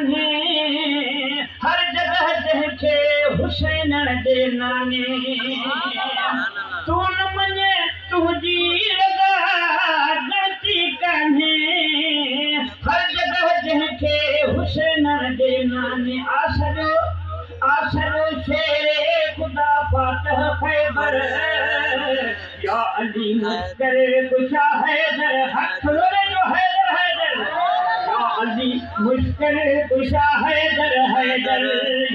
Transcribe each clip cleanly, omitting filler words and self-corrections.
कान्हे हर जगह देखे हुसैन दे नाने तू न मने तुझी लगा गलती कान्हे हर जगह देखे हुसैन दे नाने आसरो शेरे खुदा फातह खैबर या अली मुस्कर कुशा हैदर हक लोरे जो हैदर या अली मुस्कर कुशा हैदर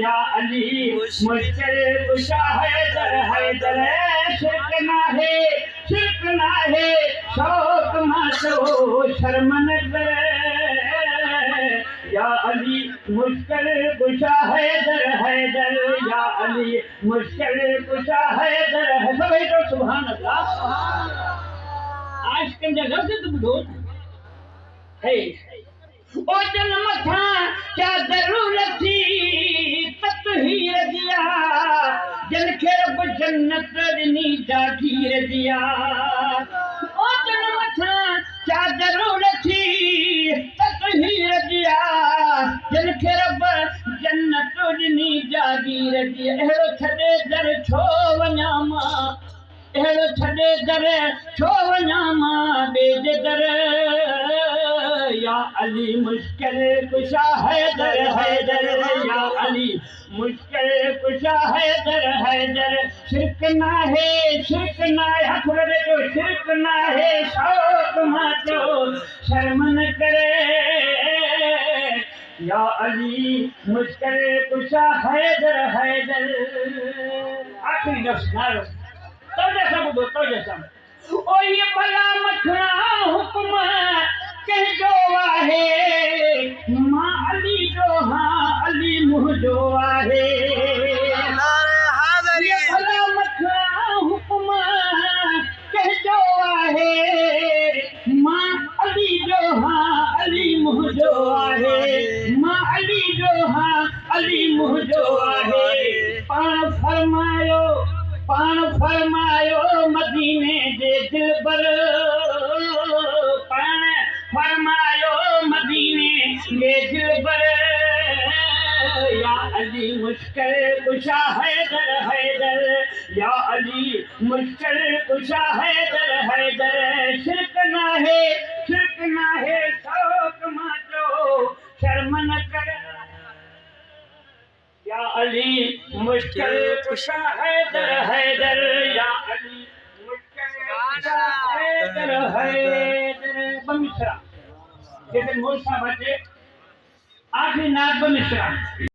या अली मुस्कर कुशा हैदर शिरक ना है शौक मातो शर्म न कर या अली मुश्किल कुशा हैदर या अली मुश्किल कुशा हैदर है सभी तो सुभान अल्लाह आज के जगह से तुम दो है ओ जन्म था क्या जरूरत थी तत्हीर दिया जन के रब जन्नत नी जागीर दिया ओ जन्म था क्या जरूरत थी तत्हीर दिया जन के रब जन्नत नी जागीर दिया एड़ो छड़े दर छो वञामा एड़ो छड़े दर छो वञामा बेज दर या अली मुश्किल कुशा हैदर या अली मुश्किल कुशा हैदर शिरक ना है हक लगे तो शिरक ना है शौक मातो शर्म न करे या अली मुश्किल कुशा हैदर आखिरी नफ्स नारो तो जैसा ओ ये भला मखना हुक्म कह जो आहे मां अली जो हाँ अली मुह जो आहे ये भला मखना हुक्म कह जो आहे मां अली जो हाँ अली मुह जो आहे मां अली जो हाँ अली मुह जो आहे पाण फरमायो मदीने दे दिलबर पाण फरमायो मदीने दे दिलबर या अली मुश्किल कुशा हैदर या अली मुश्किल कुशा हैदर शिरक ना है शौक मातो शर्म न कर या अली मुश्किल कुशा हैदर या अली मुश्किल कुशा हैदर बमिश्रा जैसे मोल साहब आखिरी नाथ बमिश्रा